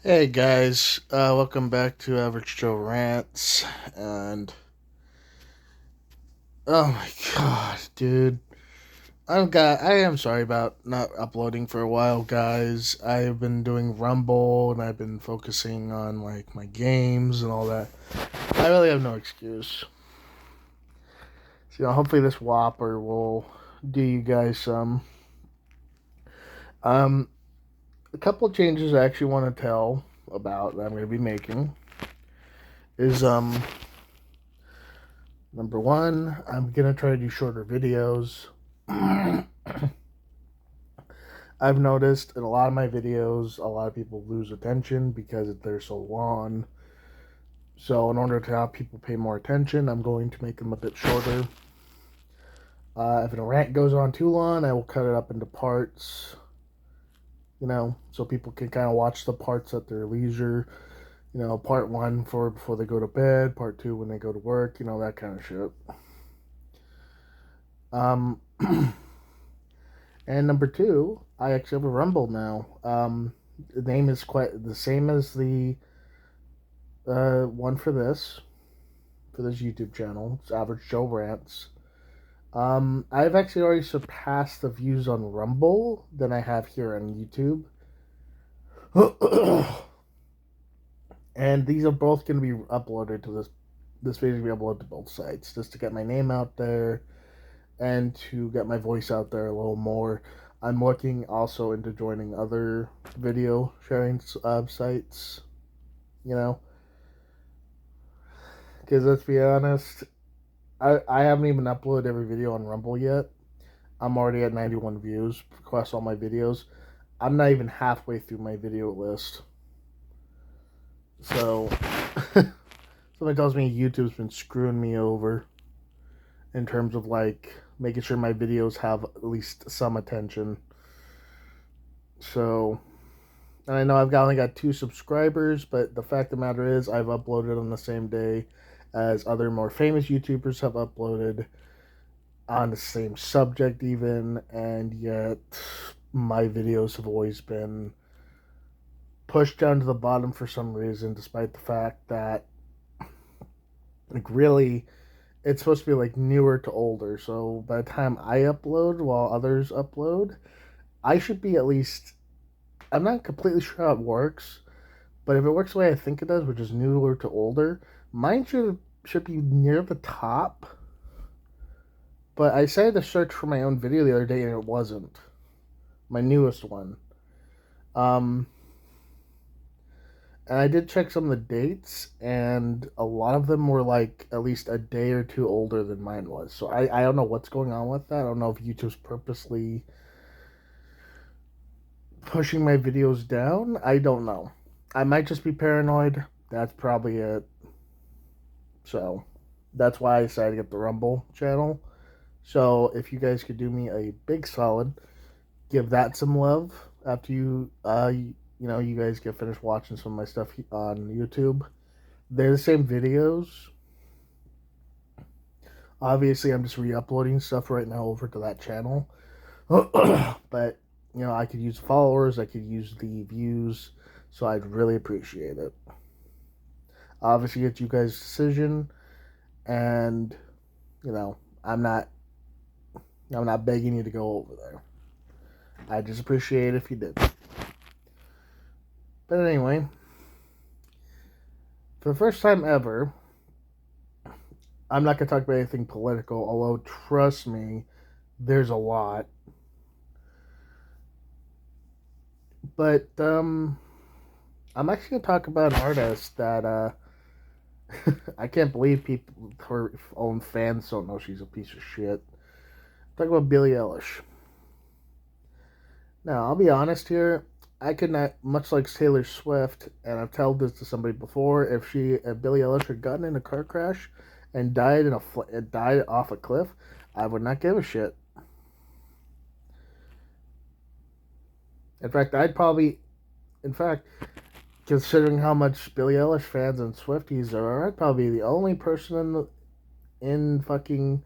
Hey guys, welcome back to Average Joe Rants. And oh my god, dude, I am sorry about not uploading for a while, guys. I've been doing Rumble and I've been focusing on like my games and all that. I really have no excuse. So, hopefully this Whopper will do you guys some. Um, a couple of changes I actually want to tell about that I'm going to be making is number one, I'm gonna try to do shorter videos. I've noticed in a lot of my videos, a lot of people lose attention because they're so long. So, in order to have people pay more attention, I'm going to make them a bit shorter. If a rant goes on too long, I will cut it up into parts, so people can kind of watch the parts at their leisure. Part one for before they go to bed, part two when they go to work, that kind of shit. Um, And number two, I actually have a Rumble now. The name is quite the same as the one for this YouTube channel. It's Average Joe Rants. I've actually already surpassed the views on Rumble than I have here on YouTube. And these are both going to be uploaded to this. This video is going to be uploaded to both sites just to get my name out there and to get my voice out there a little more. I'm looking also into joining other video sharing sites, you know, because let's be honest, I haven't even uploaded every video on Rumble yet. I'm already at 91 views across all my videos. I'm not even halfway through my video list. So, somebody tells me YouTube's been screwing me over in terms of like making sure my videos have at least some attention. So, and I know I've only got 2 subscribers, but the fact of the matter is I've uploaded on the same day as other more famous YouTubers have uploaded on the same subject even, and yet my videos have always been pushed down to the bottom for some reason, despite the fact that like really it's supposed to be like newer to older. So by the time I upload while others upload, I should be at least, I'm not completely sure how it works, but if it works the way I think it does, which is newer to older, mine should be near the top. But I decided to search for my own video the other day and it wasn't. My newest one. Um and I did check some of the dates and a lot of them were like at least a day or two older than mine was. So I don't know what's going on with that. I don't know if YouTube's purposely pushing my videos down. I don't know. I might just be paranoid. That's probably it. So that's why I decided to get the Rumble channel. So if you guys could do me a big solid, give that some love after you guys get finished watching some of my stuff on YouTube. They're the same videos. Obviously, I'm just re-uploading stuff right now over to that channel. But I could use followers, I could use the views, so I'd really appreciate it. Obviously, it's you guys' decision, and I'm not begging you to go over there. I just appreciate it if you did. But anyway, for the first time ever, I'm not going to talk about anything political, although trust me, there's a lot. But I'm actually going to talk about an artist that I can't believe people, her own fans don't know she's a piece of shit. Talk about Billie Ellish. Now, I'll be honest here. I could not, much like Taylor Swift, and I've told this to somebody before. If Billie Eilish had gotten in a car crash and died off a cliff, I would not give a shit. In fact, considering how much Billie Eilish fans and Swifties there are, I'd probably be the only person in fucking,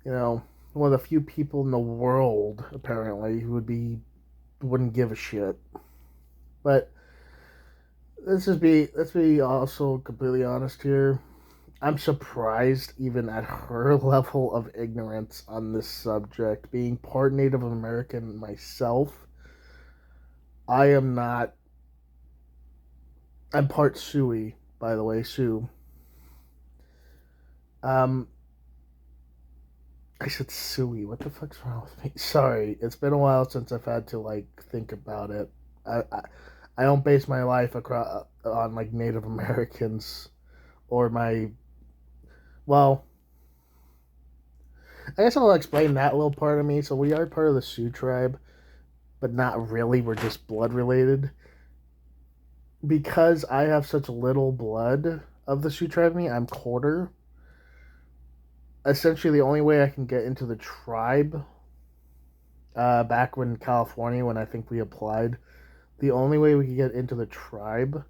one of the few people in the world apparently who wouldn't give a shit. But let's be also completely honest here. I'm surprised even at her level of ignorance on this subject. Being part Native American myself, I am not. I'm part Sioux, by the way, Sioux. Um, I said Sioux. What the fuck's wrong with me? Sorry, it's been a while since I've had to like think about it. I don't base my life across on like Native Americans or my well. I guess I'll explain that little part of me. So we are part of the Sioux tribe, but not really. We're just blood related. Because I have such little blood of the Sioux tribe in me, I'm quarter. Essentially, the only way I can get into the tribe, back when California, when I think we applied, the only way we could get into the tribe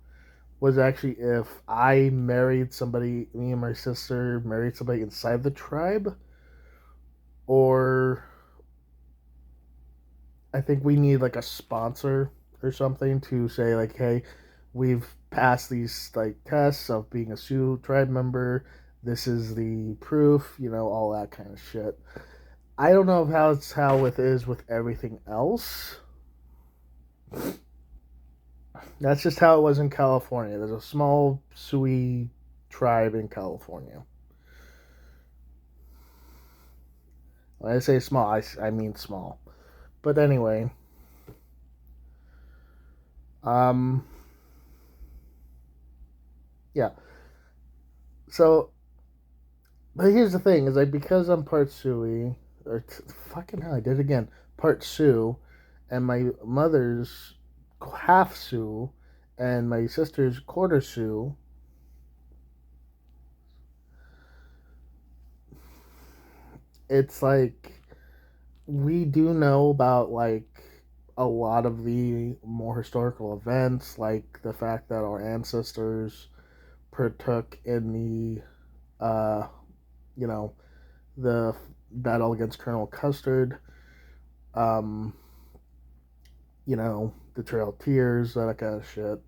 was actually if I married somebody, me and my sister married somebody inside the tribe, or I think we need like a sponsor or something to say like, hey, we've passed these like tests of being a Sioux tribe member. This is the proof, all that kind of shit. I don't know if how it's how it is with everything else. That's just how it was in California. There's a small Sioux tribe in California. When I say small, I mean small. But anyway, um, yeah. So, but here's the thing: is like because I'm part Sioux, or fucking hell, I did it again. Part Sioux, and my mother's half Sioux, and my sister's quarter Sioux. It's like we do know about like a lot of the more historical events, like the fact that our ancestors partook in uh, you know, the battle against Colonel Custard, um, the Trail of Tears, that kind of shit.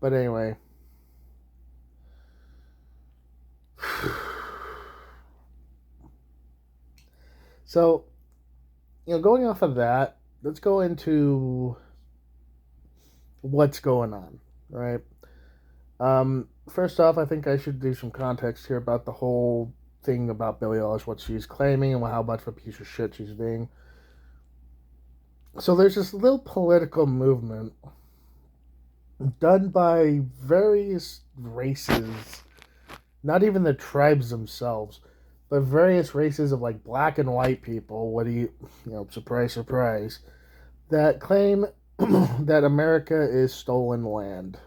But anyway, so going off of that, let's go into what's going on, right? First off, I think I should do some context here about the whole thing about Billie Ellish, what she's claiming, and how much of a piece of shit she's being. So there's this little political movement done by various races, not even the tribes themselves, but various races of like black and white people. What do surprise, surprise, that claim that America is stolen land.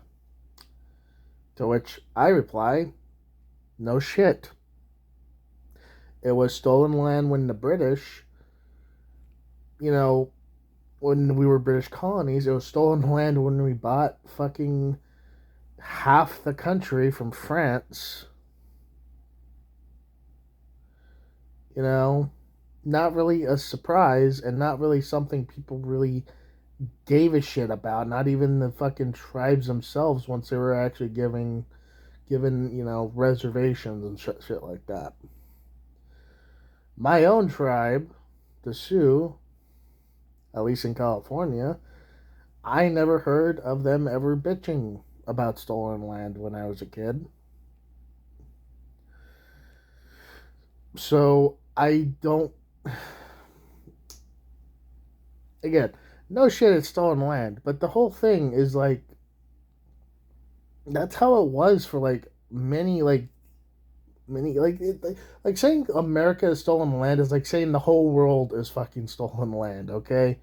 To which I reply, no shit. It was stolen land when the British, when we were British colonies. It was stolen land when we bought fucking half the country from France. Not really a surprise and not really something people really gave a shit about. Not even the fucking tribes themselves once they were actually given reservations and shit like that. My own tribe, the Sioux, at least in California, I never heard of them ever bitching about stolen land when I was a kid. So I don't. Again, no shit, it's stolen land, but the whole thing is like that's how it was for like many like saying America is stolen land is like saying the whole world is fucking stolen land. Okay,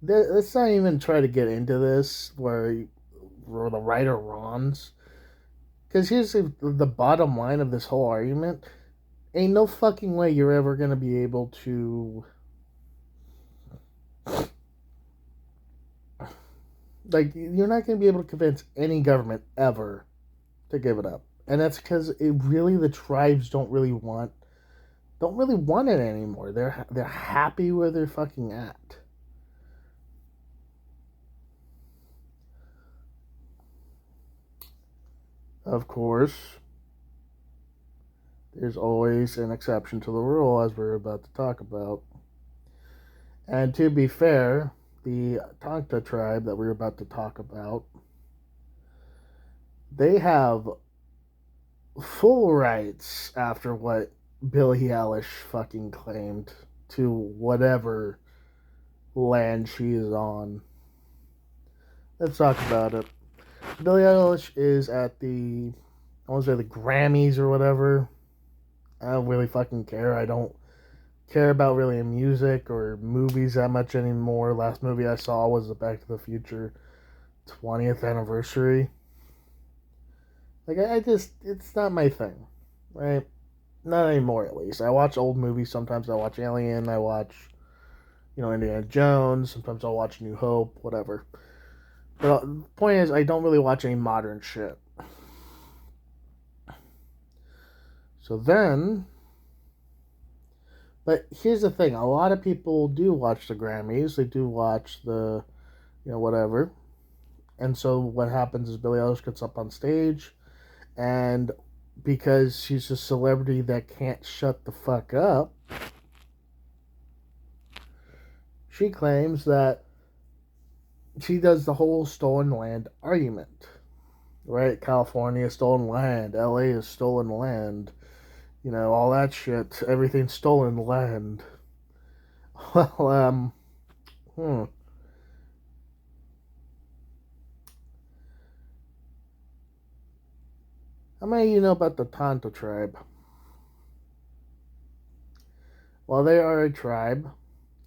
let's not even try to get into this where the right or wrongs. Because here's the bottom line of this whole argument: ain't no fucking way you're ever gonna be able to like you're not gonna be able to convince any government ever to give it up. And that's because the tribes don't really want it anymore. They're happy where they're fucking at. Of course, there's always an exception to the rule, as we're about to talk about. And to be fair, the Tongta tribe that we're about to talk about, they have full rights after what Billie Ellish fucking claimed to whatever land she is on. Let's talk about it. Billie Eilish is at I want to say the Grammys or whatever. I don't really fucking care. I don't care about really music or movies that much anymore. Last movie I saw was the Back to the Future 20th anniversary. Like, I just, it's not my thing, right? Not anymore, at least. I watch old movies. Sometimes I watch Alien. I watch, Indiana Jones. Sometimes I'll watch New Hope, whatever. But the point is, I don't really watch any modern shit. So then, but here's the thing: a lot of people do watch the Grammys. They do watch the, whatever. And so what happens is Billie Eilish gets up on stage, and because she's a celebrity that can't shut the fuck up, she claims that she does the whole stolen land argument. Right? California is stolen land, LA is stolen land, all that shit. Everything's stolen land. Well, hmm. How many of you know about the Tonta tribe? Well, they are a tribe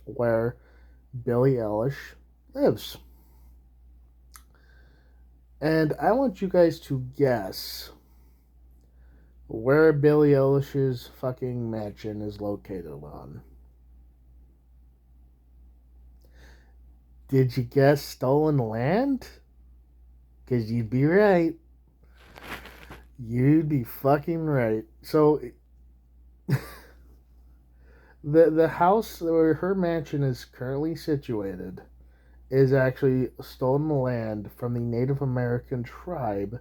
where Billie Ellish lives. And I want you guys to guess where Billie Eilish's fucking mansion is located on. Did you guess stolen land? Because you'd be right. You'd be fucking right. So, the house where her mansion is currently situated is actually stolen land from the Native American tribe,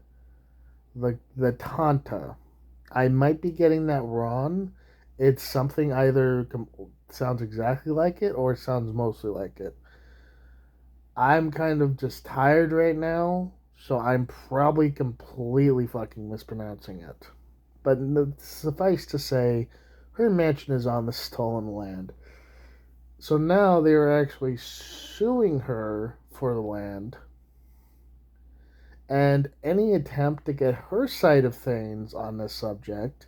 the Tongta. I might be getting that wrong. It's something either sounds exactly like it or it sounds mostly like it. I'm kind of just tired right now, so I'm probably completely fucking mispronouncing it. But suffice to say, her mansion is on the stolen land. So now they are actually suing her for the land. And any attempt to get her side of things on this subject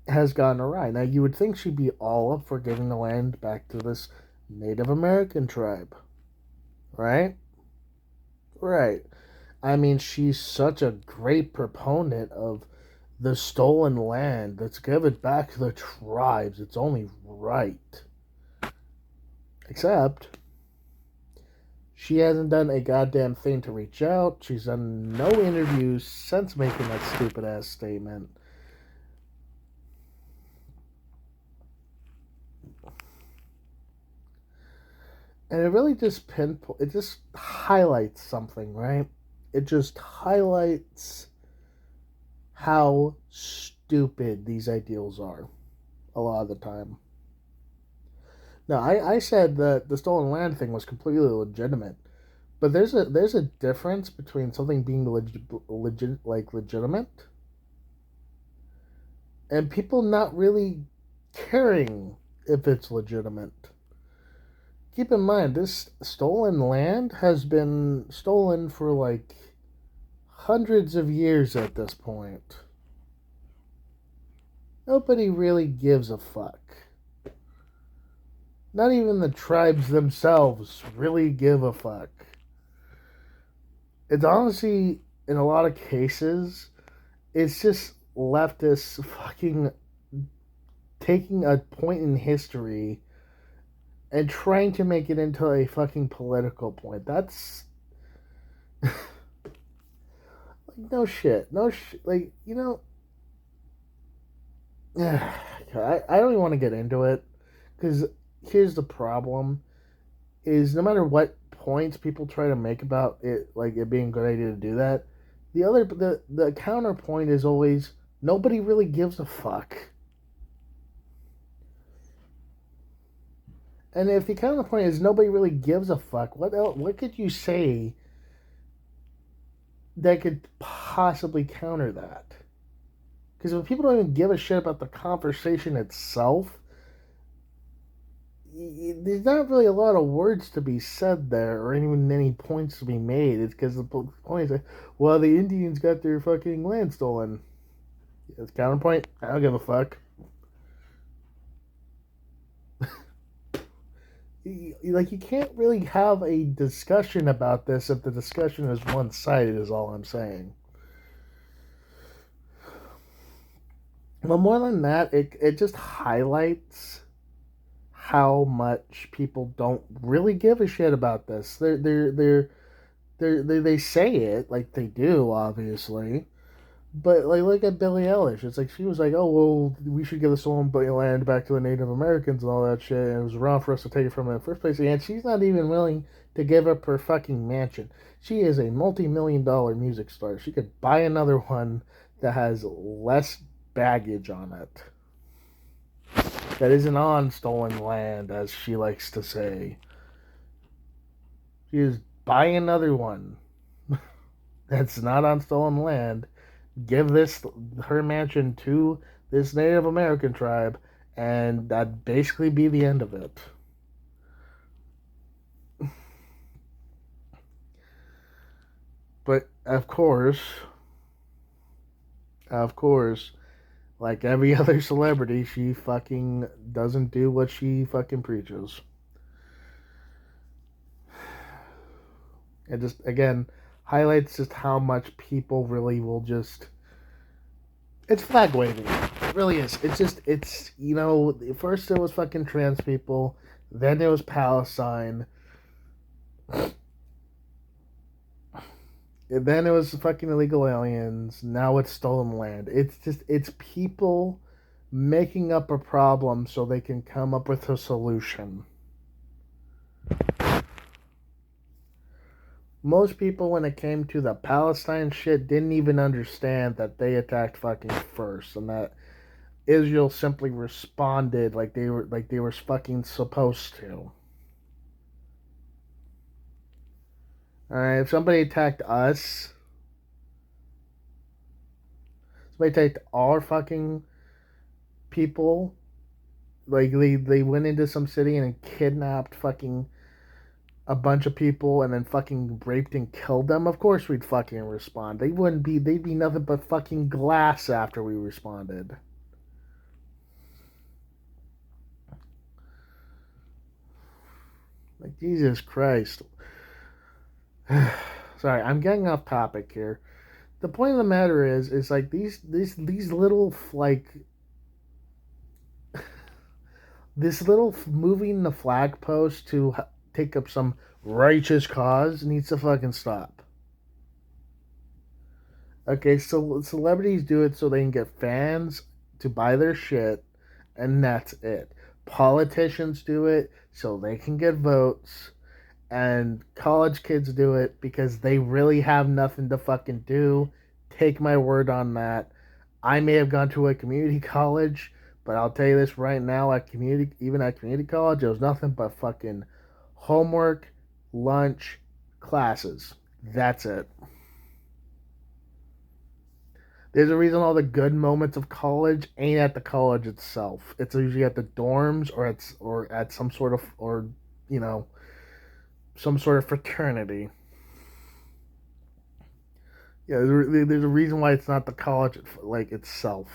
has gone awry. Now, you would think she'd be all up for giving the land back to this Native American tribe, right? Right. I mean, she's such a great proponent of the stolen land. Let's give it back to the tribes. It's only right. Except, she hasn't done a goddamn thing to reach out. She's done no interviews since making that stupid ass statement. And it really just it just highlights something, right? It just highlights how stupid these ideals are a lot of the time. Now, I said that the stolen land thing was completely legitimate, but there's a difference between something being legitimate and people not really caring if it's legitimate. Keep in mind, this stolen land has been stolen for like hundreds of years at this point. Nobody really gives a fuck. Not even the tribes themselves really give a fuck. It's honestly, in a lot of cases, it's just leftists fucking taking a point in history and trying to make it into a fucking political point. That's like no shit, no shit. Like I don't even want to get into it because here's the problem: is no matter what points people try to make about it, like it being a good idea to do that, The counterpoint is always nobody really gives a fuck. And if the counterpoint is nobody really gives a fuck, what could you say that could possibly counter that? Because if people don't even give a shit about the conversation itself, there's not really a lot of words to be said there, or even any points to be made. It's because the point is, well, the Indians got their fucking land stolen. It's counterpoint. I don't give a fuck. Like, you can't really have a discussion about this if the discussion is one-sided. Is all I'm saying. But more than that, it just highlights how much people don't really give a shit about this. They say it like they do, obviously, but like look at Billie Eilish. It's like she was like, "Oh well, we should give the stolen land back to the Native Americans and all that shit," and it was wrong for us to take it from them in the first place. And she's not even willing to give up her fucking mansion. She is a multi-million-dollar music star. She could buy another one that has less baggage on it. That isn't on stolen land, as she likes to say. She is buying another one that's not on stolen land, give this her mansion to this Native American tribe, and that'd basically be the end of it. But of course, like every other celebrity, she fucking doesn't do what she fucking preaches. It just, again, highlights just how much people really will just. It's flag waving. It really is. It's, first it was fucking trans people, then it was Palestine, then it was fucking illegal aliens, now it's stolen land. It's people making up a problem so they can come up with a solution. Most people, when it came to the Palestine shit, didn't even understand that they attacked fucking first, and that Israel simply responded like they were fucking supposed to. Alright, if somebody attacked us, somebody attacked our fucking people, like they went into some city and kidnapped fucking a bunch of people and then fucking raped and killed them, of course we'd fucking respond. They'd be nothing but fucking glass after we responded. Like, Jesus Christ. Sorry, I'm getting off topic here. The point of the matter is like these little like this little moving the flag post to take up some righteous cause needs to fucking stop. Okay, so celebrities do it so they can get fans to buy their shit, and that's it. Politicians do it so they can get votes, and college kids do it because they really have nothing to fucking do. Take my word on that. I may have gone to a community college, but I'll tell you this right now, even at community college, it was nothing but fucking homework, lunch, classes. That's it. There's a reason all the good moments of college ain't at the college itself. It's usually at the dorms or at some sort of you know some sort of fraternity. Yeah, there's a reason why it's not the college like itself.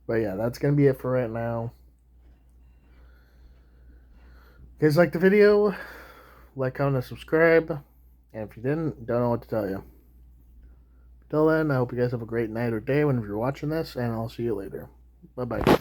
But yeah, that's gonna be it for right now. You guys like the video? Like, comment, and subscribe. And if you didn't, don't know what to tell you. Till then, I hope you guys have a great night or day whenever you're watching this, and I'll see you later. Bye bye.